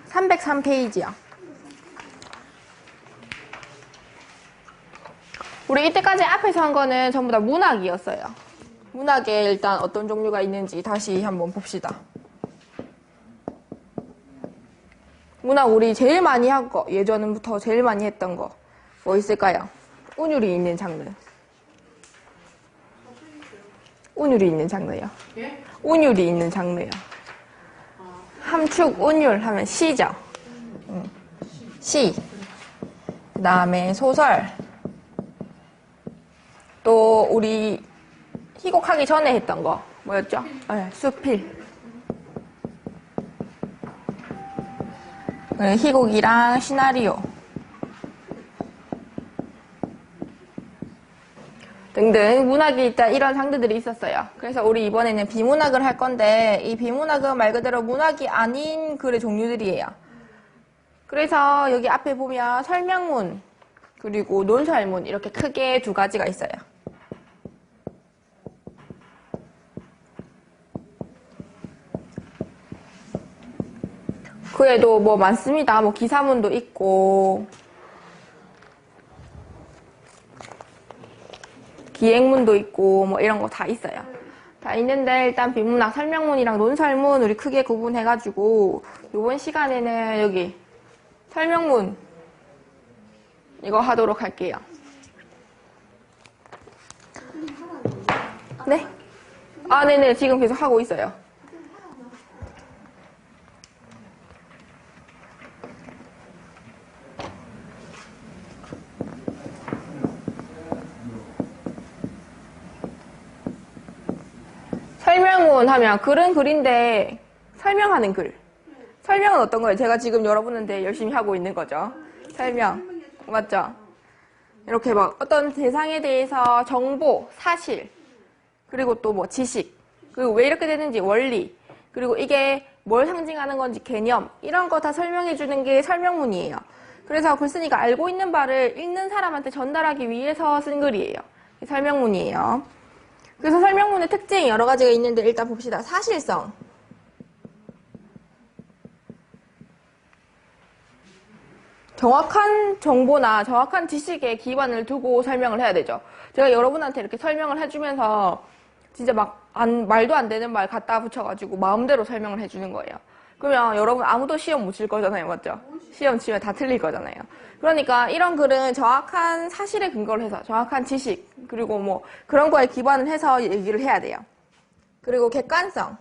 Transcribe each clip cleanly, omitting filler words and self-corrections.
303페이지야. 우리 이때까지 앞에서 한 거는 전부 다 문학이었어요. 문학에 일단 어떤 종류가 있는지 다시 한번 봅시다. 문학 우리 제일 많이 한 거, 예전부터 제일 많이 했던 거 뭐 있을까요? 운율이 있는 장르. 운율이 있는 장르요. 예? 운율이 있는 장르요. 함축 운율 하면 시죠. 시. 그 다음에 소설. 또 우리 희곡하기 전에 했던 거 뭐였죠? 네, 수필. 네, 희곡이랑 시나리오 등등 문학이 일단 이런 장르들이 있었어요. 그래서 우리 이번에는 비문학을 할 건데 이 비문학은 말 그대로 문학이 아닌 글의 종류들이에요. 그래서 여기 앞에 보면 설명문 그리고 논설문 이렇게 크게 두 가지가 있어요. 그 외에도 뭐 많습니다. 뭐 기사문도 있고 기행문도 있고 뭐 이런 거 다 있어요. 다 있는데 일단 비문학 설명문이랑 논설문 우리 크게 구분해가지고 이번 시간에는 여기 설명문 이거 하도록 할게요. 네? 아, 네네. 지금 계속 하고 있어요. 설명문 하면 글은 글인데 설명하는 글. 설명은 어떤 거예요? 제가 지금 여러분한테 열심히 하고 있는 거죠. 설명. 맞죠? 이렇게 막 어떤 대상에 대해서 정보, 사실, 그리고 또 뭐 지식, 그리고 왜 이렇게 되는지 원리, 그리고 이게 뭘 상징하는 건지 개념, 이런 거 다 설명해 주는 게 설명문이에요. 그래서 글쓴이가 알고 있는 바를 읽는 사람한테 전달하기 위해서 쓴 글이에요. 설명문이에요. 그래서 설명문의 특징이 여러 가지가 있는데 일단 봅시다. 사실성. 정확한 정보나 정확한 지식에 기반을 두고 설명을 해야 되죠. 제가 여러분한테 이렇게 설명을 해주면서 진짜 막 말도 안 되는 말 갖다 붙여가지고 마음대로 설명을 해주는 거예요. 그러면 여러분 아무도 시험 못 칠 거잖아요. 맞죠? 시험 치면 다 틀릴 거잖아요. 그러니까 이런 글은 정확한 사실에 근거를 해서 정확한 지식 그리고 뭐 그런 거에 기반을 해서 얘기를 해야 돼요. 그리고 객관성.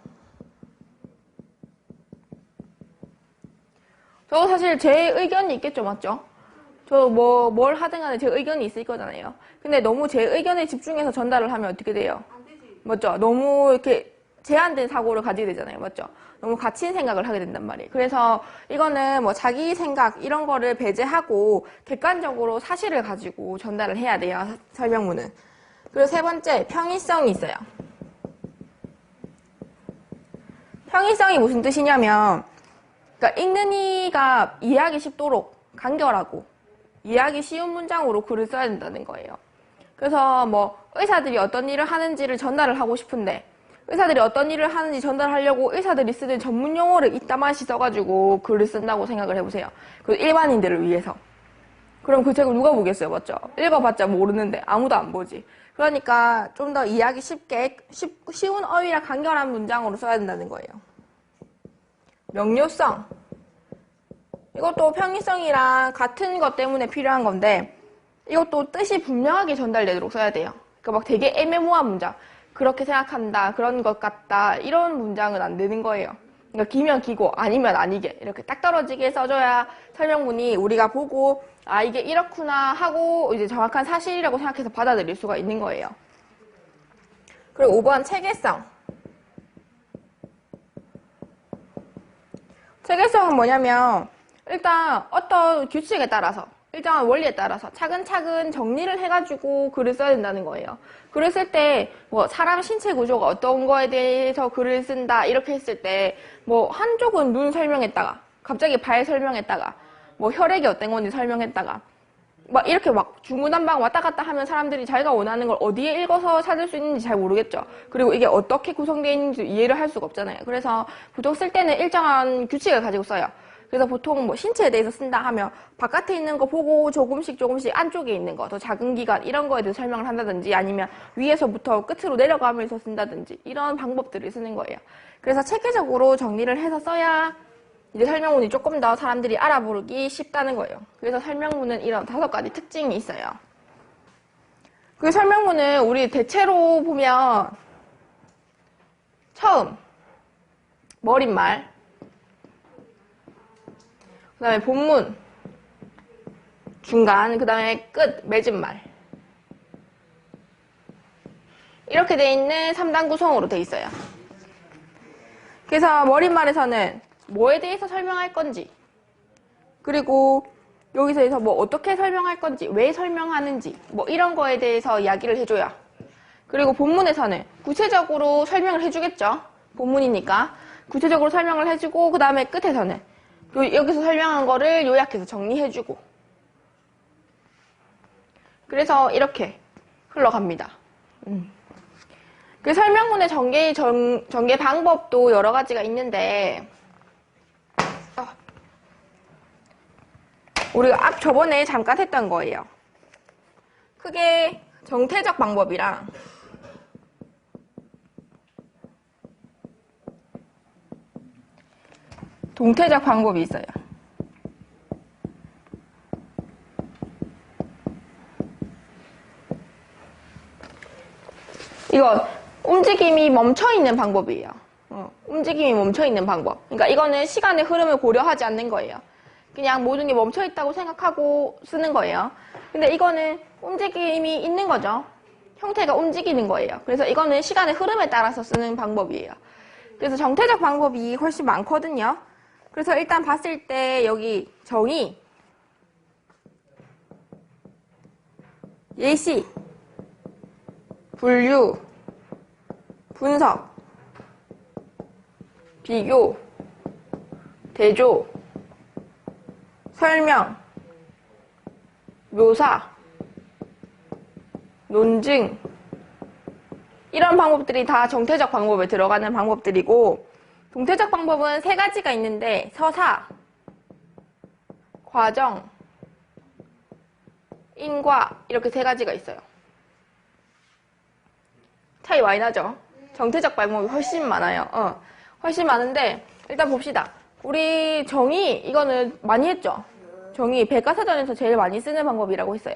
저 사실 제 의견이 있겠죠. 맞죠? 저 뭘 하든 간에 제 의견이 있을 거잖아요. 근데 너무 제 의견에 집중해서 전달을 하면 어떻게 돼요? 맞죠? 너무 이렇게 제한된 사고를 가지게 되잖아요. 맞죠? 너무 갇힌 생각을 하게 된단 말이에요. 그래서 이거는 뭐 자기 생각 이런 거를 배제하고 객관적으로 사실을 가지고 전달을 해야 돼요. 설명문은. 그리고 세 번째, 평이성이 있어요. 평이성이 무슨 뜻이냐면 그러니까 읽는 이가 이해하기 쉽도록 간결하고 이해하기 쉬운 문장으로 글을 써야 된다는 거예요. 그래서 뭐 의사들이 어떤 일을 하는지를 전달을 하고 싶은데 의사들이 어떤 일을 하는지 전달하려고 의사들이 쓰는 전문 용어를 이따만시 써가지고 글을 쓴다고 생각을 해보세요. 그 일반인들을 위해서. 그럼 그 책을 누가 보겠어요, 맞죠? 읽어봤자 모르는데 아무도 안 보지. 그러니까 좀 더 이해하기 쉬운 어휘랑 간결한 문장으로 써야 된다는 거예요. 명료성. 이것도 평이성이랑 같은 것 때문에 필요한 건데 이것도 뜻이 분명하게 전달되도록 써야 돼요. 그러니까 막 되게 애매모호한 문장. 그렇게 생각한다, 그런 것 같다 이런 문장은 안 되는 거예요. 그러니까 기면 기고 아니면 아니게 이렇게 딱 떨어지게 써줘야 설명문이 우리가 보고 아 이게 이렇구나 하고 이제 정확한 사실이라고 생각해서 받아들일 수가 있는 거예요. 그리고 5번 체계성. 체계성은 뭐냐면 일단 어떤 규칙에 따라서 일정한 원리에 따라서 차근차근 정리를 해가지고 글을 써야 된다는 거예요. 글을 쓸 때 뭐 사람 신체 구조가 어떤 거에 대해서 글을 쓴다 이렇게 했을 때 뭐 한쪽은 눈 설명했다가 갑자기 발 설명했다가 뭐 혈액이 어떤 건지 설명했다가 막 이렇게 막 중구난방 왔다 갔다 하면 사람들이 자기가 원하는 걸 어디에 읽어서 찾을 수 있는지 잘 모르겠죠. 그리고 이게 어떻게 구성되어 있는지 이해를 할 수가 없잖아요. 그래서 보통 쓸 때는 일정한 규칙을 가지고 써요. 그래서 보통 뭐 신체에 대해서 쓴다 하면 바깥에 있는 거 보고 조금씩 안쪽에 있는 거, 더 작은 기관 이런 거에 대해서 설명을 한다든지 아니면 위에서부터 끝으로 내려가면서 쓴다든지 이런 방법들을 쓰는 거예요. 그래서 체계적으로 정리를 해서 써야 이제 설명문이 조금 더 사람들이 알아보기 쉽다는 거예요. 그래서 설명문은 이런 5가지 특징이 있어요. 그 설명문은 우리 대체로 보면 처음 머릿말, 그 다음에 본문, 중간, 그 다음에 끝, 맺은말 이렇게 돼 있는 3단 구성으로 돼 있어요. 그래서 머릿말에서는 뭐에 대해서 설명할 건지, 그리고 여기서 뭐 어떻게 설명할 건지, 왜 설명하는지 뭐 이런 거에 대해서 이야기를 해줘요. 그리고 본문에서는 구체적으로 설명을 해주겠죠. 본문이니까 구체적으로 설명을 해주고, 그 다음에 끝에서는 여기서 설명한 거를 요약해서 정리해주고, 그래서 이렇게 흘러갑니다. 그 설명문의 전개 방법도 여러 가지가 있는데, 우리가 저번에 잠깐 했던 거예요. 크게 정태적 방법이랑 동태적 방법이 있어요. 이건 움직임이 멈춰있는 방법이에요. 움직임이 멈춰있는 방법. 그러니까 이거는 시간의 흐름을 고려하지 않는 거예요. 그냥 모든 게 멈춰있다고 생각하고 쓰는 거예요. 근데 이거는 움직임이 있는 거죠. 형태가 움직이는 거예요. 그래서 이거는 시간의 흐름에 따라서 쓰는 방법이에요. 그래서 정태적 방법이 훨씬 많거든요. 그래서 일단 봤을 때 여기 정의, 예시, 분류, 분석, 비교, 대조, 설명, 묘사, 논증 이런 방법들이 다 정태적 방법에 들어가는 방법들이고, 동태적 방법은 3가지가 있는데 서사, 과정, 인과 이렇게 3가지가 있어요. 차이 많이 나죠? 정태적 방법이 훨씬 많아요. 훨씬 많은데 일단 봅시다. 우리 정의 이거는 많이 했죠? 정의 백과사전에서 제일 많이 쓰는 방법이라고 했어요.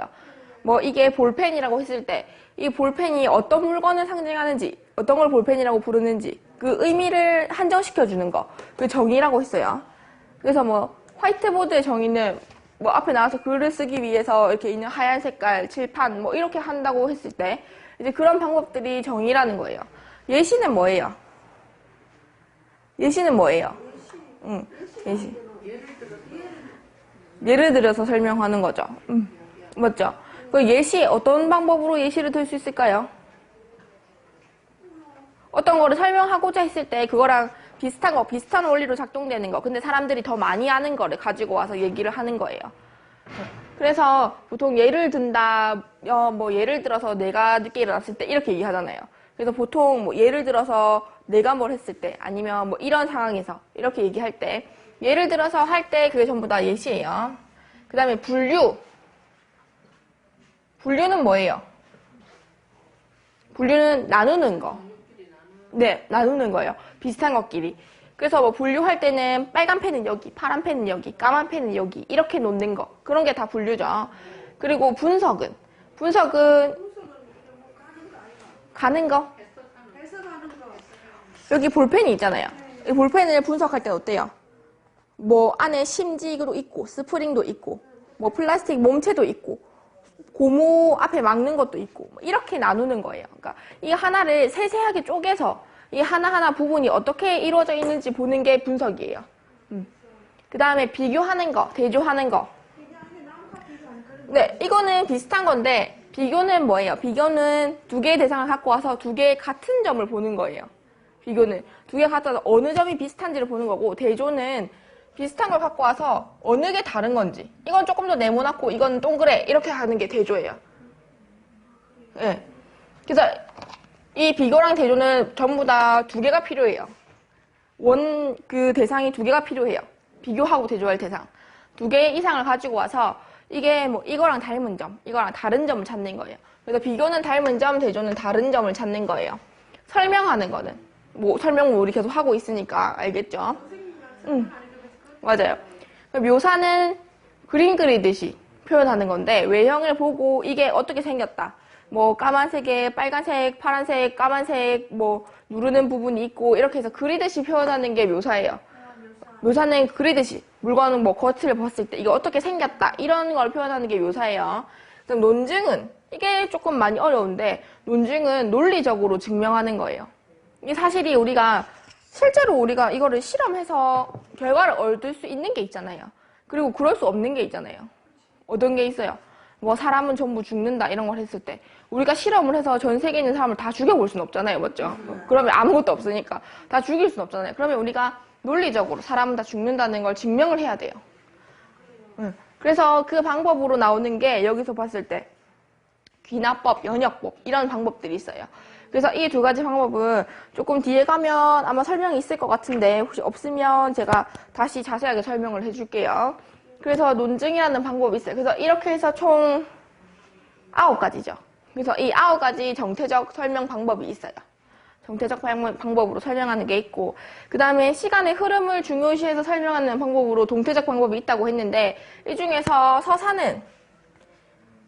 뭐 이게 볼펜이라고 했을 때 이 볼펜이 어떤 물건을 상징하는지, 어떤 걸 볼펜이라고 부르는지 그 의미를 한정시켜 주는 거, 그 정의라고 했어요. 그래서 뭐 화이트보드의 정의는 뭐 앞에 나와서 글을 쓰기 위해서 이렇게 있는 하얀 색깔 칠판 뭐 이렇게 한다고 했을 때 이제 그런 방법들이 정의라는 거예요. 예시는 뭐예요? 예시는 뭐예요? 예시. 예를 들어서 설명하는 거죠. 맞죠? 그 예시, 어떤 방법으로 예시를 들 수 있을까요? 어떤 거를 설명하고자 했을 때 그거랑 비슷한 거, 비슷한 원리로 작동되는 거, 근데 사람들이 더 많이 아는 거를 가지고 와서 얘기를 하는 거예요. 그래서 보통 예를 든다, 뭐 예를 들어서 내가 늦게 일어났을 때 이렇게 얘기하잖아요. 그래서 보통 뭐 예를 들어서 내가 뭘 했을 때 아니면 뭐 이런 상황에서 이렇게 얘기할 때 예를 들어서 할 때 그게 전부 다 예시예요. 그 다음에 분류. 분류는 뭐예요? 분류는 나누는 거. 네, 나누는 거예요. 비슷한 것끼리. 그래서 뭐 분류할 때는 빨간 펜은 여기, 파란 펜은 여기, 까만 펜은 여기 이렇게 놓는 거. 그런 게 다 분류죠. 그리고 분석은 가는 거. 여기 볼펜이 있잖아요. 이 볼펜을 분석할 때 어때요? 뭐 안에 심지도 있고 스프링도 있고 뭐 플라스틱 몸체도 있고 고무 앞에 막는 것도 있고 이렇게 나누는 거예요. 그러니까 이 하나를 세세하게 쪼개서 이 하나하나 부분이 어떻게 이루어져 있는지 보는 게 분석이에요. 그 다음에 비교하는 거, 대조하는 거. 네, 이거는 비슷한 건데 비교는 뭐예요? 비교는 2개의 대상을 갖고 와서 2개의 같은 점을 보는 거예요. 비교는 2개 갖고 와서 어느 점이 비슷한지를 보는 거고, 대조는 비슷한 걸 갖고 와서 어느 게 다른 건지, 이건 조금 더 네모나고 이건 동그래 이렇게 하는 게 대조예요. 네. 그래서 이 비교랑 대조는 전부 다 2개가 필요해요. 그 대상이 2개가 필요해요. 비교하고 대조할 대상. 2개 이상을 가지고 와서 이게 뭐 이거랑 닮은 점, 이거랑 다른 점을 찾는 거예요. 그래서 비교는 닮은 점, 대조는 다른 점을 찾는 거예요. 설명하는 거는 뭐 설명을 우리 계속 하고 있으니까 알겠죠? 맞아요. 묘사는 그림 그리듯이 표현하는 건데 외형을 보고 이게 어떻게 생겼다. 뭐 까만색에 빨간색, 파란색, 까만색 뭐 누르는 부분이 있고 이렇게 해서 그리듯이 표현하는 게 묘사예요. 묘사는 그리듯이 물건은 뭐 겉을 봤을 때 이게 어떻게 생겼다 이런 걸 표현하는 게 묘사예요. 그럼 논증은 이게 조금 많이 어려운데 논증은 논리적으로 증명하는 거예요. 이 사실이 우리가 실제로 우리가 이거를 실험해서 결과를 얻을 수 있는 게 있잖아요. 그리고 그럴 수 없는 게 있잖아요. 어떤 게 있어요? 뭐 사람은 전부 죽는다 이런 걸 했을 때 우리가 실험을 해서 전 세계에 있는 사람을 다 죽여볼 수는 없잖아요. 맞죠? 그러면 아무것도 없으니까 다 죽일 수는 없잖아요. 그러면 우리가 논리적으로 사람은 다 죽는다는 걸 증명을 해야 돼요. 그래서 그 방법으로 나오는 게 여기서 봤을 때 귀납법, 연역법 이런 방법들이 있어요. 그래서 이 2가지 방법은 조금 뒤에 가면 아마 설명이 있을 것 같은데 혹시 없으면 제가 다시 자세하게 설명을 해줄게요. 그래서 논증이라는 방법이 있어요. 그래서 이렇게 해서 총 9가지죠. 그래서 이 9가지 정태적 설명 방법이 있어요. 정태적 방법으로 설명하는 게 있고 그 다음에 시간의 흐름을 중요시해서 설명하는 방법으로 동태적 방법이 있다고 했는데 이 중에서 서사는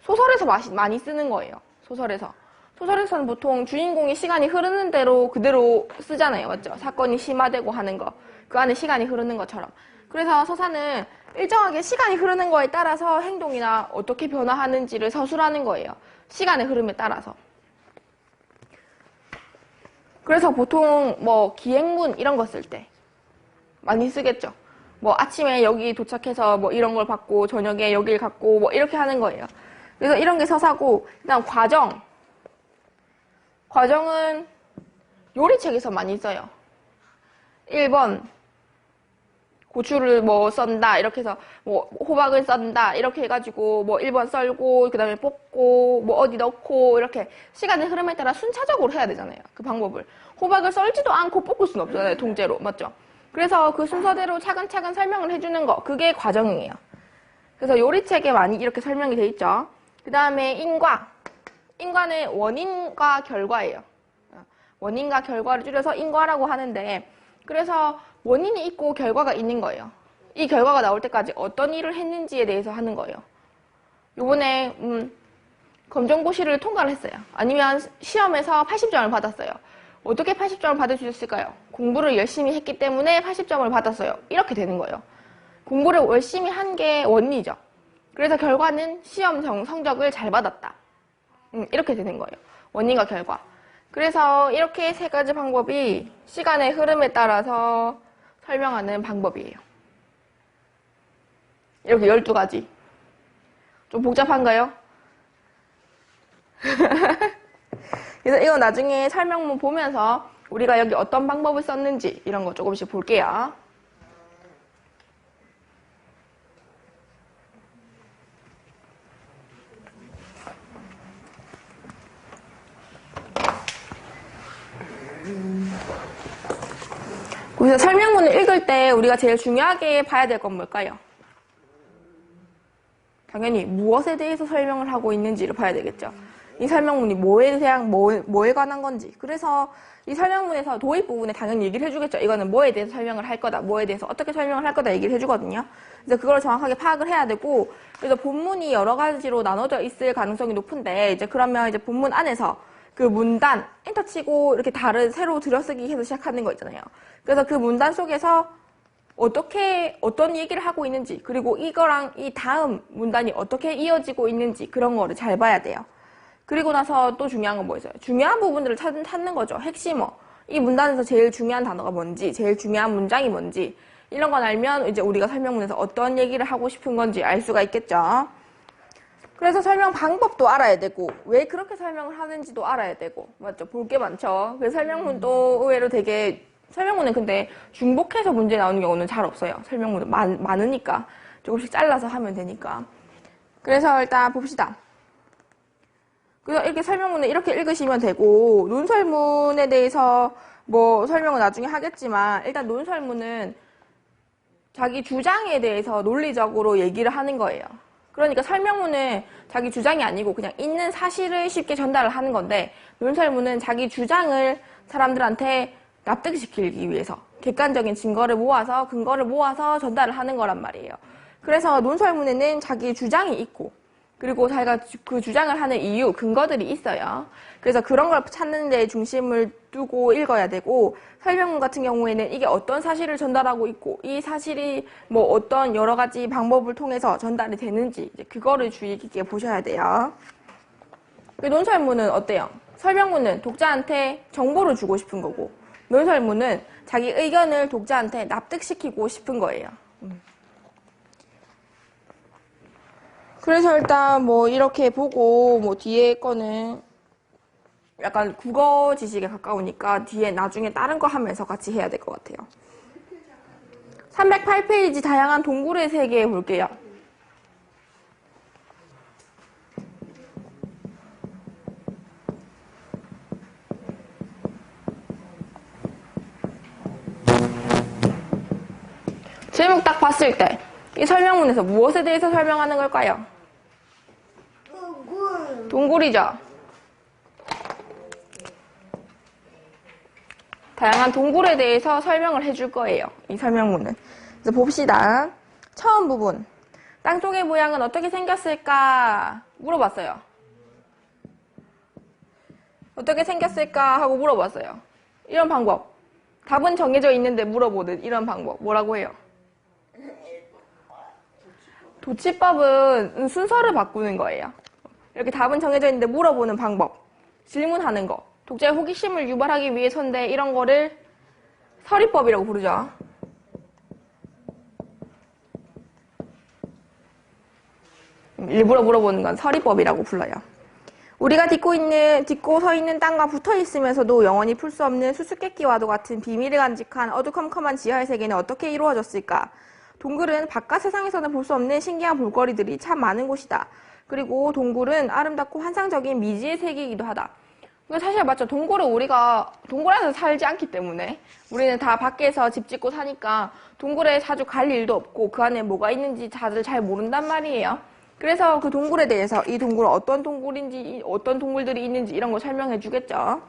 소설에서 많이 쓰는 거예요. 소설에서는 보통 주인공이 시간이 흐르는 대로 그대로 쓰잖아요. 맞죠? 사건이 심화되고 하는 거. 그 안에 시간이 흐르는 것처럼. 그래서 서사는 일정하게 시간이 흐르는 거에 따라서 행동이나 어떻게 변화하는지를 서술하는 거예요. 시간의 흐름에 따라서. 그래서 보통 뭐 기행문 이런 거 쓸 때 많이 쓰겠죠. 뭐 아침에 여기 도착해서 뭐 이런 걸 받고 저녁에 여길 갔고 뭐 이렇게 하는 거예요. 그래서 이런 게 서사고 그다음 과정은 요리책에서 많이 써요. 1번 고추를 뭐 썬다 이렇게 해서 뭐 호박을 썬다 이렇게 해가지고 뭐 1번 썰고 그 다음에 볶고 뭐 어디 넣고 이렇게 시간의 흐름에 따라 순차적으로 해야 되잖아요. 그 방법을 호박을 썰지도 않고 볶을 수는 없잖아요. 통째로 맞죠? 그래서 그 순서대로 차근차근 설명을 해주는 거 그게 과정이에요. 그래서 요리책에 많이 이렇게 설명이 돼 있죠. 그 다음에 인과는 원인과 결과예요. 원인과 결과를 줄여서 인과라고 하는데 그래서 원인이 있고 결과가 있는 거예요. 이 결과가 나올 때까지 어떤 일을 했는지에 대해서 하는 거예요. 요번에 검정고시를 통과를 했어요. 아니면 시험에서 80점을 받았어요. 어떻게 80점을 받을 수 있을까요? 공부를 열심히 했기 때문에 80점을 받았어요. 이렇게 되는 거예요. 공부를 열심히 한 게 원인이죠. 그래서 결과는 시험 성적을 잘 받았다. 이렇게 되는 거예요. 원인과 결과. 그래서 이렇게 3가지 방법이 시간의 흐름에 따라서 설명하는 방법이에요. 이렇게 12가지. 좀 복잡한가요? 그래서 이거 나중에 설명문 보면서 우리가 여기 어떤 방법을 썼는지 이런 거 조금씩 볼게요. 그래서 설명문을 읽을 때 우리가 제일 중요하게 봐야 될 건 뭘까요? 당연히 무엇에 대해서 설명을 하고 있는지를 봐야 되겠죠. 이 설명문이 뭐에 관한 건지. 그래서 이 설명문에서 도입 부분에 당연히 얘기를 해주겠죠. 이거는 뭐에 대해서 설명을 할 거다. 뭐에 대해서 어떻게 설명을 할 거다 얘기를 해주거든요. 그래서 그걸 정확하게 파악을 해야 되고, 그래서 본문이 여러 가지로 나눠져 있을 가능성이 높은데, 이제 그러면 이제 본문 안에서 그 문단, 엔터 치고 이렇게 새로 들여쓰기 해서 시작하는 거 있잖아요. 그래서 그 문단 속에서 어떤 얘기를 하고 있는지, 그리고 이거랑 이 다음 문단이 어떻게 이어지고 있는지 그런 거를 잘 봐야 돼요. 그리고 나서 또 중요한 건 뭐 있어요? 중요한 부분들을 찾는 거죠. 핵심어. 이 문단에서 제일 중요한 단어가 뭔지, 제일 중요한 문장이 뭔지, 이런 건 알면 이제 우리가 설명문에서 어떤 얘기를 하고 싶은 건지 알 수가 있겠죠. 그래서 설명 방법도 알아야 되고, 왜 그렇게 설명을 하는지도 알아야 되고, 맞죠? 볼 게 많죠. 그래서 설명문도 의외로 되게, 설명문은 근데 중복해서 문제 나오는 경우는 잘 없어요. 설명문은 많으니까. 조금씩 잘라서 하면 되니까. 그래서 일단 봅시다. 그래서 이렇게 설명문을 이렇게 읽으시면 되고, 논설문에 대해서 뭐 설명은 나중에 하겠지만, 일단 논설문은 자기 주장에 대해서 논리적으로 얘기를 하는 거예요. 그러니까 설명문은 자기 주장이 아니고 그냥 있는 사실을 쉽게 전달을 하는 건데, 논설문은 자기 주장을 사람들한테 납득시키기 위해서 객관적인 증거를 모아서, 근거를 모아서 전달을 하는 거란 말이에요. 그래서 논설문에는 자기 주장이 있고, 그리고 자기가 그 주장을 하는 이유, 근거들이 있어요. 그래서 그런 걸 찾는 데 중심을 두고 읽어야 되고, 설명문 같은 경우에는 이게 어떤 사실을 전달하고 있고, 이 사실이 뭐 어떤 여러 가지 방법을 통해서 전달이 되는지, 이제 그거를 주의 깊게 보셔야 돼요. 논설문은 어때요? 설명문은 독자한테 정보를 주고 싶은 거고, 논설문은 자기 의견을 독자한테 납득시키고 싶은 거예요. 그래서 일단 뭐 이렇게 보고, 뭐 뒤에 거는 약간 국어 지식에 가까우니까 뒤에 나중에 다른 거 하면서 같이 해야 될 것 같아요. 308페이지 다양한 동굴의 세계 볼게요. 제목 딱 봤을 때 이 설명문에서 무엇에 대해서 설명하는 걸까요? 동굴이죠. 다양한 동굴에 대해서 설명을 해줄 거예요. 이 설명문은. 그래서 봅시다. 처음 부분. 땅속의 모양은 어떻게 생겼을까? 물어봤어요. 어떻게 생겼을까? 하고 물어봤어요. 이런 방법. 답은 정해져 있는데 물어보는 이런 방법. 뭐라고 해요? 도치법은 순서를 바꾸는 거예요. 이렇게 답은 정해져 있는데 물어보는 방법. 질문하는 거. 독자의 호기심을 유발하기 위해서인데 이런 거를 서리법이라고 부르죠. 일부러 물어보는 건 서리법이라고 불러요. 우리가 딛고 서 있는 땅과 붙어 있으면서도 영원히 풀 수 없는 수수께끼와도 같은 비밀을 간직한 어두컴컴한 지하의 세계는 어떻게 이루어졌을까? 동굴은 바깥 세상에서는 볼 수 없는 신기한 볼거리들이 참 많은 곳이다. 그리고 동굴은 아름답고 환상적인 미지의 세계이기도 하다. 사실 맞죠. 우리가 동굴에서 살지 않기 때문에 우리는 다 밖에서 집 짓고 사니까 동굴에 자주 갈 일도 없고 그 안에 뭐가 있는지 다들 잘 모른단 말이에요. 그래서 그 동굴에 대해서 이 동굴은 어떤 동굴인지, 어떤 동물들이 있는지 이런 거 설명해 주겠죠.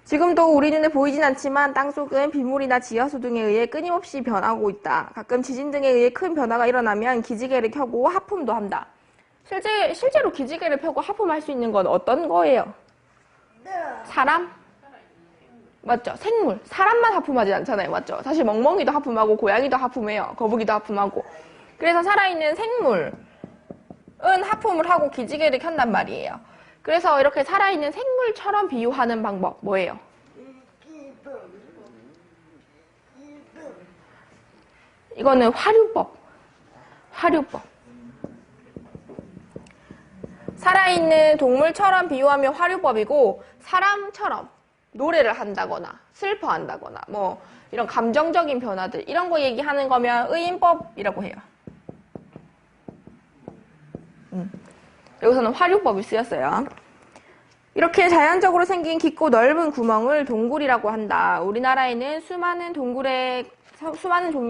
지금도 우리 눈에 보이진 않지만 땅속은 빗물이나 지하수 등에 의해 끊임없이 변하고 있다. 가끔 지진 등에 의해 큰 변화가 일어나면 기지개를 켜고 하품도 한다. 실제로 기지개를 펴고 하품할 수 있는 건 어떤 거예요? 사람? 맞죠? 생물. 사람만 하품하지 않잖아요. 맞죠? 사실 멍멍이도 하품하고 고양이도 하품해요. 거북이도 하품하고. 그래서 살아있는 생물은 하품을 하고 기지개를 켠단 말이에요. 그래서 이렇게 살아있는 생물처럼 비유하는 방법 뭐예요? 이거는 화류법. 살아있는 동물처럼 비유하면 화류법이고, 사람처럼 노래를 한다거나 슬퍼한다거나 뭐 이런 감정적인 변화들 이런 거 얘기하는 거면 의인법이라고 해요. 여기서는 화류법이 쓰였어요. 이렇게 자연적으로 생긴 깊고 넓은 구멍을 동굴이라고 한다. 우리나라에는 수많은 종류의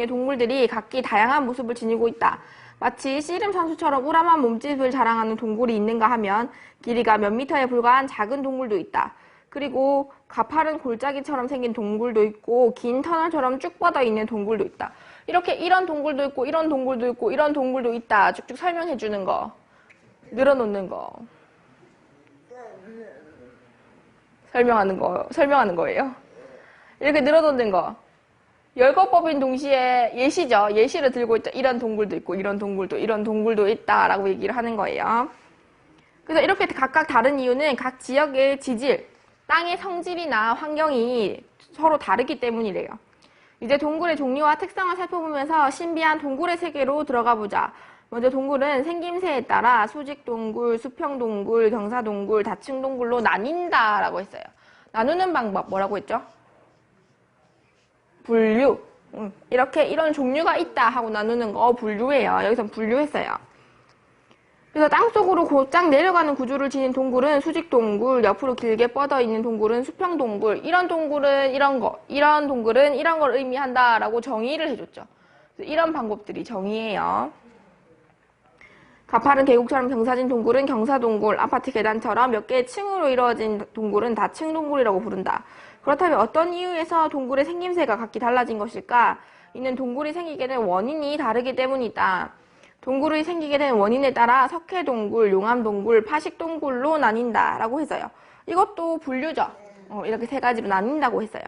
동물들이 각기 다양한 모습을 지니고 있다. 마치 씨름 선수처럼 우람한 몸집을 자랑하는 동굴이 있는가 하면 길이가 몇 미터에 불과한 작은 동굴도 있다. 그리고 가파른 골짜기처럼 생긴 동굴도 있고 긴 터널처럼 쭉 뻗어 있는 동굴도 있다. 이렇게 이런 동굴도 있고 이런 동굴도 있고 이런 동굴도 있다. 쭉쭉 설명해 주는 거. 늘어놓는 거. 설명하는 거예요. 이렇게 늘어놓는 거. 열거법인 동시에 예시죠. 예시를 들고 있다. 이런 동굴도 있고 이런 동굴도 있다라고 얘기를 하는 거예요. 그래서 이렇게 각각 다른 이유는 각 지역의 지질, 땅의 성질이나 환경이 서로 다르기 때문이래요. 이제 동굴의 종류와 특성을 살펴보면서 신비한 동굴의 세계로 들어가 보자. 먼저 동굴은 생김새에 따라 수직동굴, 수평동굴, 경사동굴, 다층동굴로 나뉜다라고 했어요. 나누는 방법 뭐라고 했죠? 분류. 이렇게 이런 종류가 있다 하고 나누는 거 분류예요. 여기선 분류했어요. 그래서 땅속으로 곧장 내려가는 구조를 지닌 동굴은 수직동굴, 옆으로 길게 뻗어 있는 동굴은 수평동굴, 이런 동굴은 이런 거, 이런 동굴은 이런 걸 의미한다라고 정의를 해줬죠. 이런 방법들이 정의예요. 가파른 계곡처럼 경사진 동굴은 경사동굴, 아파트 계단처럼 몇 개의 층으로 이루어진 동굴은 다층동굴이라고 부른다. 그렇다면 어떤 이유에서 동굴의 생김새가 각기 달라진 것일까? 이는 동굴이 생기게 된 원인이 다르기 때문이다. 동굴이 생기게 된 원인에 따라 석회동굴, 용암동굴, 파식동굴로 나뉜다 라고 했어요. 이것도 분류죠. 이렇게 세 가지로 나뉜다고 했어요.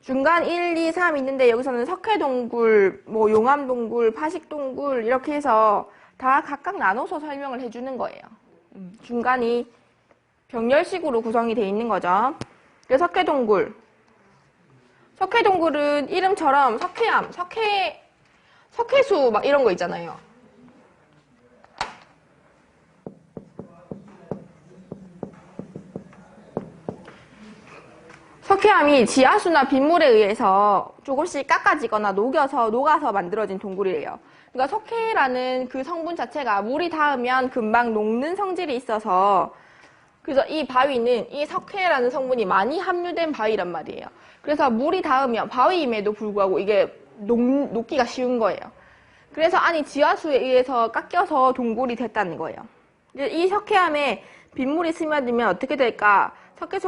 중간 1, 2, 3 있는데 여기서는 석회동굴, 뭐 용암동굴, 파식동굴 이렇게 해서 다 각각 나눠서 설명을 해주는 거예요. 중간이 병렬식으로 구성이 되어 있는 거죠. 그래서 석회동굴은 이름처럼 석회암, 석회수 막 이런 거 있잖아요. 석회암이 지하수나 빗물에 의해서 조금씩 깎아지거나 녹아서 만들어진 동굴이에요. 그러니까 석회라는 그 성분 자체가 물이 닿으면 금방 녹는 성질이 있어서 그래서 이 바위는 이 석회라는 성분이 많이 함유된 바위란 말이에요. 그래서 물이 닿으면 바위임에도 불구하고 이게 녹기가 쉬운 거예요. 그래서 안이 지하수에 의해서 깎여서 동굴이 됐다는 거예요. 이 석회암에 빗물이 스며들면 어떻게 될까? 석회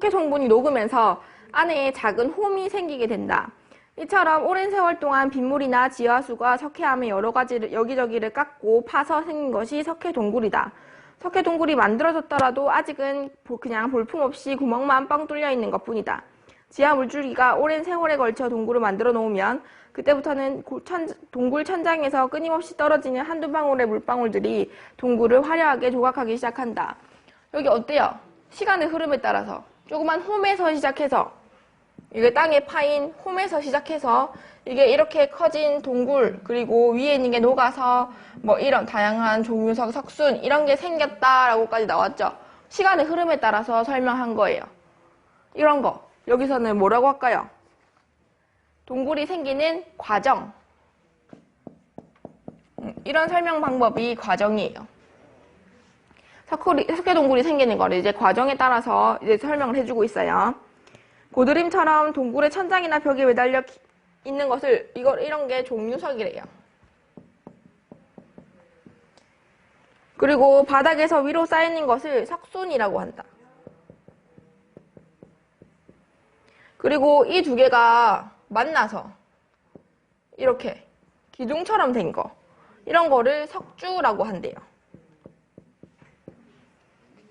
성분이 녹으면서 안에 작은 홈이 생기게 된다. 이처럼 오랜 세월 동안 빗물이나 지하수가 석회암의 여러 가지를 여기저기를 깎고 파서 생긴 것이 석회동굴이다. 석회동굴이 만들어졌더라도 아직은 그냥 볼품없이 구멍만 뻥 뚫려 있는 것뿐이다. 지하 물줄기가 오랜 세월에 걸쳐 동굴을 만들어 놓으면 그때부터는 동굴 천장에서 끊임없이 떨어지는 한두 방울의 물방울들이 동굴을 화려하게 조각하기 시작한다. 여기 어때요? 시간의 흐름에 따라서 조그만 홈에서 시작해서 이게 땅에 파인 홈에서 시작해서 이게 이렇게 커진 동굴 그리고 위에 있는 게 녹아서 뭐 이런 다양한 종류석 석순 이런 게 생겼다라고까지 나왔죠. 시간의 흐름에 따라서 설명한 거예요. 이런 거 여기서는 뭐라고 할까요? 동굴이 생기는 과정. 이런 설명 방법이 과정이에요. 석회동굴이 생기는 거를 이제 과정에 따라서 이제 설명을 해주고 있어요. 고드림처럼 동굴의 천장이나 벽에 매달려 있는 것을 이런 게 종류석이래요. 그리고 바닥에서 위로 쌓이는 것을 석순이라고 한다. 그리고 이 두 개가 만나서 이렇게 기둥처럼 된 거 이런 거를 석주라고 한대요.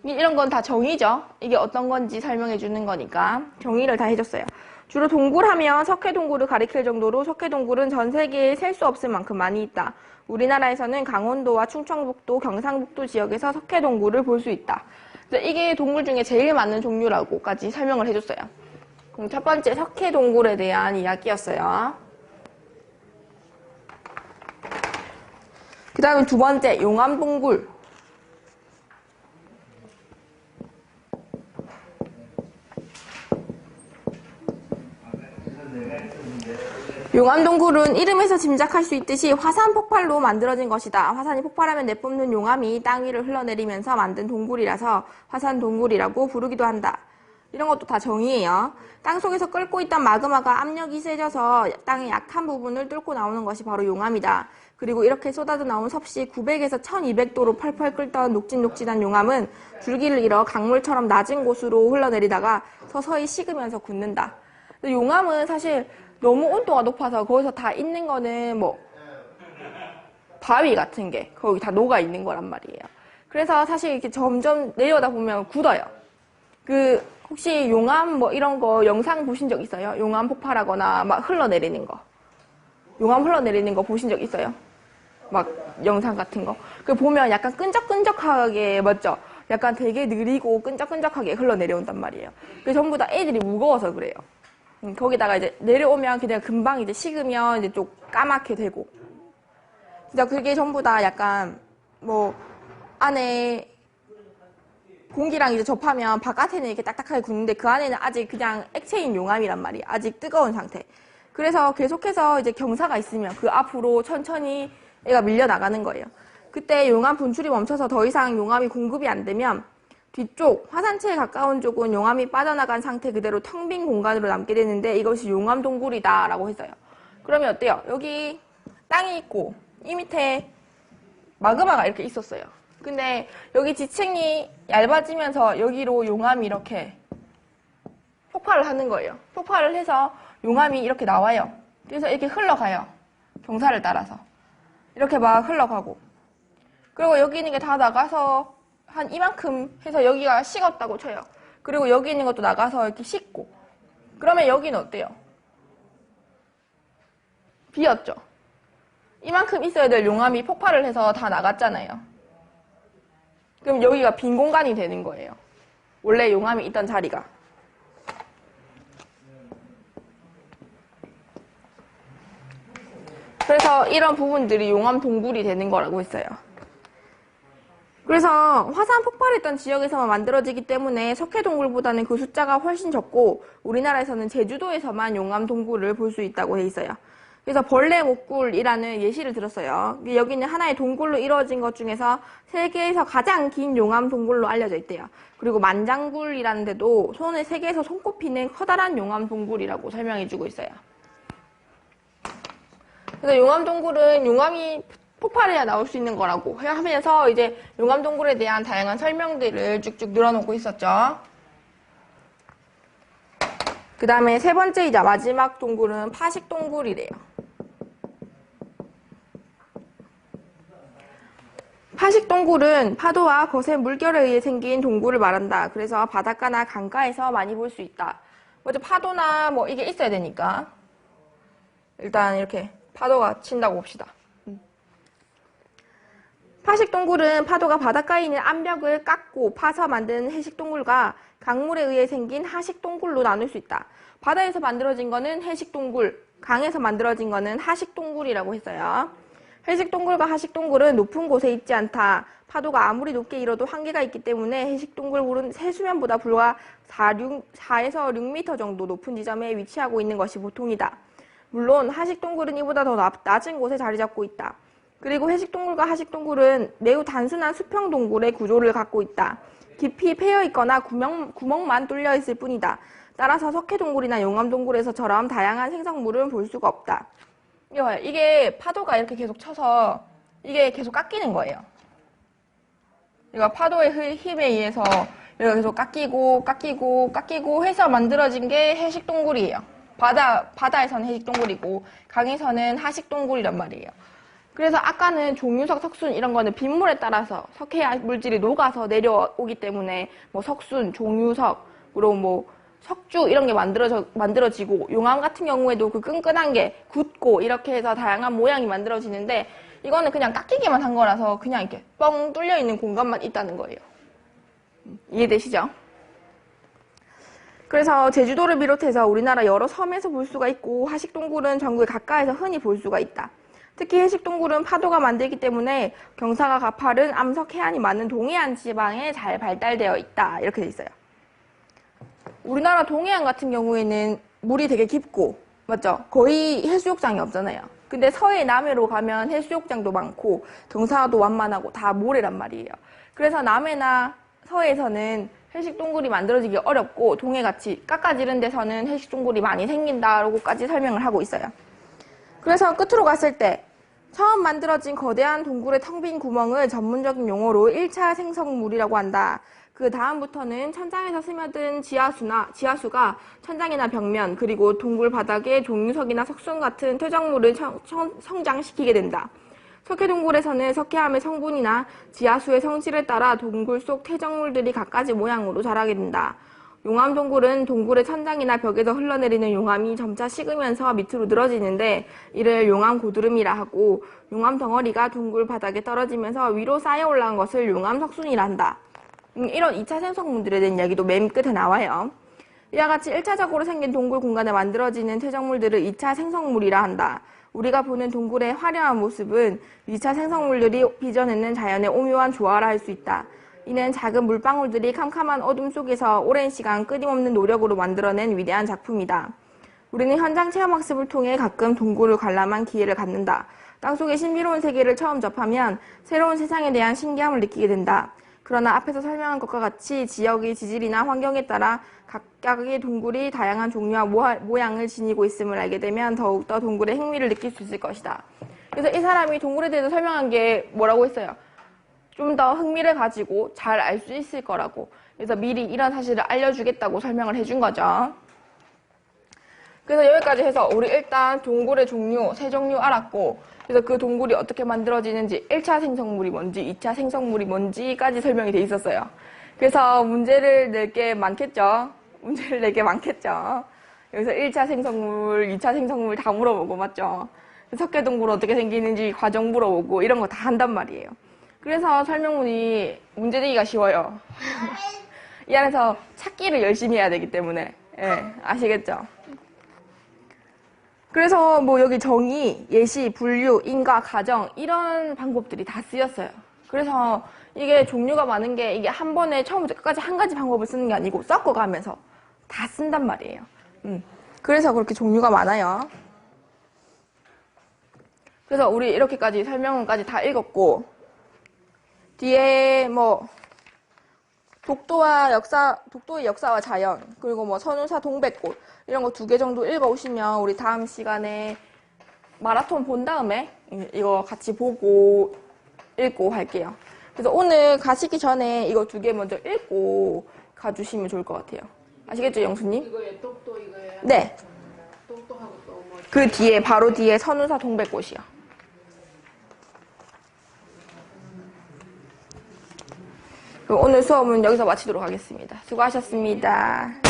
이런 건 다 정의죠. 이게 어떤 건지 설명해 주는 거니까 정의를 다 해줬어요. 주로 동굴하면 석회동굴을 가리킬 정도로 석회동굴은 전 세계에 셀 수 없을 만큼 많이 있다. 우리나라에서는 강원도와 충청북도, 경상북도 지역에서 석회동굴을 볼 수 있다. 이게 동굴 중에 제일 많은 종류라고까지 설명을 해줬어요. 그럼 첫 번째 석회동굴에 대한 이야기였어요. 그 다음에 두 번째 용암동굴. 용암동굴은 이름에서 짐작할 수 있듯이 화산 폭발로 만들어진 것이다. 화산이 폭발하면 내뿜는 용암이 땅 위를 흘러내리면서 만든 동굴이라서 화산동굴이라고 부르기도 한다. 이런 것도 다 정의예요. 땅속에서 끓고 있던 마그마가 압력이 세져서 땅의 약한 부분을 뚫고 나오는 것이 바로 용암이다. 그리고 이렇게 쏟아져 나온 섭씨 900에서 1200도로 펄펄 끓던 녹진녹진한 용암은 줄기를 잃어 강물처럼 낮은 곳으로 흘러내리다가 서서히 식으면서 굳는다. 용암은 사실 너무 온도가 높아서 거기서 다 있는 거는 뭐 바위 같은 게 거기 다 녹아 있는 거란 말이에요. 그래서 사실 이렇게 점점 내려다 보면 굳어요. 혹시 용암 뭐 이런 거 영상 보신 적 있어요? 용암 폭발하거나 막 흘러내리는 거. 용암 흘러내리는 거 보신 적 있어요? 막 영상 같은 거. 보면 약간 끈적끈적하게 맞죠? 약간 되게 느리고 끈적끈적하게 흘러내려온단 말이에요. 그게 전부 다 애들이 무거워서 그래요. 거기다가 이제 내려오면 그냥 금방 이제 식으면 이제 좀 까맣게 되고. 진짜 그게 전부 다 약간 뭐 안에 공기랑 이제 접하면 바깥에는 이렇게 딱딱하게 굳는데 그 안에는 아직 그냥 액체인 용암이란 말이에요. 아직 뜨거운 상태. 그래서 계속해서 이제 경사가 있으면 그 앞으로 천천히 얘가 밀려 나가는 거예요. 그때 용암 분출이 멈춰서 더 이상 용암이 공급이 안 되면 뒤쪽 화산체에 가까운 쪽은 용암이 빠져나간 상태 그대로 텅 빈 공간으로 남게 되는데 이것이 용암 동굴이다 라고 했어요. 그러면 어때요? 여기 땅이 있고 이 밑에 마그마가 이렇게 있었어요. 근데 여기 지층이 얇아지면서 여기로 용암이 이렇게 폭발을 하는 거예요. 폭발을 해서 용암이 이렇게 나와요. 그래서 이렇게 흘러가요. 경사를 따라서. 이렇게 막 흘러가고. 그리고 여기 있는 게 다 나가서 한 이만큼 해서 여기가 식었다고 쳐요. 그리고 여기 있는 것도 나가서 이렇게 식고. 그러면 여기는 어때요? 비었죠? 이만큼 있어야 될 용암이 폭발을 해서 다 나갔잖아요. 그럼 여기가 빈 공간이 되는 거예요. 원래 용암이 있던 자리가. 그래서 이런 부분들이 용암 동굴이 되는 거라고 했어요. 그래서 화산 폭발했던 지역에서만 만들어지기 때문에 석회동굴보다는 그 숫자가 훨씬 적고 우리나라에서는 제주도에서만 용암 동굴을 볼 수 있다고 돼 있어요. 그래서 벌레 목굴이라는 예시를 들었어요. 여기는 하나의 동굴로 이루어진 것 중에서 세계에서 가장 긴 용암 동굴로 알려져 있대요. 그리고 만장굴이라는 데도 세계에서 손꼽히는 커다란 용암 동굴이라고 설명해주고 있어요. 그래서 용암 동굴은 용암이 폭발해야 나올 수 있는 거라고 하면서 이제 용암 동굴에 대한 다양한 설명들을 쭉쭉 늘어놓고 있었죠. 그 다음에 세 번째이자 마지막 동굴은 파식 동굴이래요. 파식 동굴은 파도와 거센 물결에 의해 생긴 동굴을 말한다. 그래서 바닷가나 강가에서 많이 볼 수 있다. 먼저 파도나 뭐 이게 있어야 되니까 일단 이렇게 파도가 친다고 봅시다. 파식 동굴은 파도가 바닷가에 있는 암벽을 깎고 파서 만든 해식 동굴과 강물에 의해 생긴 하식 동굴로 나눌 수 있다. 바다에서 만들어진 거는 해식 동굴, 강에서 만들어진 거는 하식 동굴이라고 했어요. 해식 동굴과 하식 동굴은 높은 곳에 있지 않다. 파도가 아무리 높게 일어도 한계가 있기 때문에 해식 동굴은 해수면보다 불과 4에서 6m 정도 높은 지점에 위치하고 있는 것이 보통이다. 물론 하식 동굴은 이보다 더 낮은 곳에 자리 잡고 있다. 그리고 해식 동굴과 하식 동굴은 매우 단순한 수평 동굴의 구조를 갖고 있다. 깊이 패여 있거나 구멍만 뚫려 있을 뿐이다. 따라서 석회 동굴이나 용암 동굴에서처럼 다양한 생성물은 볼 수가 없다. 이게 파도가 이렇게 계속 쳐서 이게 계속 깎이는 거예요. 이거 파도의 힘에 의해서 여기가 계속 깎이고 해서 만들어진 게 해식 동굴이에요. 바다에서는 해식 동굴이고 강에서는 하식 동굴이란 말이에요. 그래서 아까는 종유석, 석순 이런 거는 빗물에 따라서 석회 물질이 녹아서 내려오기 때문에 뭐 석순, 종유석, 그리고 뭐 석주 이런 게 만들어지고 용암 같은 경우에도 그 끈끈한 게 굳고 이렇게 해서 다양한 모양이 만들어지는데 이거는 그냥 깎이기만 한 거라서 그냥 이렇게 뻥 뚫려 있는 공간만 있다는 거예요. 이해되시죠? 그래서 제주도를 비롯해서 우리나라 여러 섬에서 볼 수가 있고 하식 동굴은 전국에 가까이서 흔히 볼 수가 있다. 특히 해식 동굴은 파도가 만들기 때문에 경사가 가파른 암석 해안이 많은 동해안 지방에 잘 발달되어 있다. 이렇게 돼 있어요. 우리나라 동해안 같은 경우에는 물이 되게 깊고 맞죠? 거의 해수욕장이 없잖아요. 근데 서해 남해로 가면 해수욕장도 많고 경사도 완만하고 다 모래란 말이에요. 그래서 남해나 서해에서는 해식 동굴이 만들어지기 어렵고 동해같이 깎아지른 데서는 해식 동굴이 많이 생긴다라고까지 설명을 하고 있어요. 그래서 끝으로 갔을 때 처음 만들어진 거대한 동굴의 텅 빈 구멍을 전문적인 용어로 1차 생성물이라고 한다. 그 다음부터는 천장에서 스며든 지하수가 천장이나 벽면 그리고 동굴 바닥에 종유석이나 석순 같은 퇴적물을 성장시키게 된다. 석회동굴에서는 석회암의 성분이나 지하수의 성질에 따라 동굴 속 퇴적물들이 갖가지 모양으로 자라게 된다. 용암동굴은 동굴의 천장이나 벽에서 흘러내리는 용암이 점차 식으면서 밑으로 늘어지는데 이를 용암고드름이라 하고 용암 덩어리가 동굴 바닥에 떨어지면서 위로 쌓여 올라온 것을 용암석순이라 한다. 이런 2차 생성물들에 대한 이야기도 맨 끝에 나와요. 이와 같이 1차적으로 생긴 동굴 공간에 만들어지는 퇴적물들을 2차 생성물이라 한다. 우리가 보는 동굴의 화려한 모습은 2차 생성물들이 빚어내는 자연의 오묘한 조화라 할 수 있다. 이는 작은 물방울들이 캄캄한 어둠 속에서 오랜 시간 끊임없는 노력으로 만들어낸 위대한 작품이다. 우리는 현장 체험학습을 통해 가끔 동굴을 관람한 기회를 갖는다. 땅속의 신비로운 세계를 처음 접하면 새로운 세상에 대한 신기함을 느끼게 된다. 그러나 앞에서 설명한 것과 같이 지역의 지질이나 환경에 따라 각각의 동굴이 다양한 종류와 모양을 지니고 있음을 알게 되면 더욱더 동굴의 흥미를 느낄 수 있을 것이다. 그래서 이 사람이 동굴에 대해서 설명한 게 뭐라고 했어요? 좀 더 흥미를 가지고 잘 알 수 있을 거라고. 그래서 미리 이런 사실을 알려주겠다고 설명을 해준 거죠. 그래서 여기까지 해서 우리 일단 동굴의 종류, 세 종류 알았고, 그래서 그 동굴이 어떻게 만들어지는지, 1차 생성물이 뭔지, 2차 생성물이 뭔지까지 설명이 돼 있었어요. 그래서 문제를 낼 게 많겠죠? 문제를 낼 게 많겠죠? 여기서 1차 생성물, 2차 생성물 다 물어보고, 맞죠? 석회동굴 어떻게 생기는지 과정 물어보고, 이런 거 다 한단 말이에요. 그래서 설명문이 문제 내기가 쉬워요. 이 안에서 찾기를 열심히 해야 되기 때문에, 예, 아시겠죠? 그래서 뭐 여기 정의, 예시, 분류, 인과, 가정 이런 방법들이 다 쓰였어요. 그래서 이게 종류가 많은 게 이게 한 번에 처음부터 끝까지 한 가지 방법을 쓰는 게 아니고 섞어가면서 다 쓴단 말이에요. 그래서 그렇게 종류가 많아요. 그래서 우리 이렇게까지 설명문까지 다 읽었고 뒤에 뭐 독도의 역사와 자연, 그리고 뭐 선운사 동백꽃 이런 거 2개 정도 읽어오시면 우리 다음 시간에 마라톤 본 다음에 이거 같이 보고 읽고 할게요. 그래서 오늘 가시기 전에 이거 2개 먼저 읽고 가주시면 좋을 것 같아요. 아시겠죠, 영수님? 이거에 독도 이거에 네. 독도하고 또 뭐 그 뒤에 바로 뒤에 선운사 동백꽃이요. 그럼 오늘 수업은 여기서 마치도록 하겠습니다. 수고하셨습니다.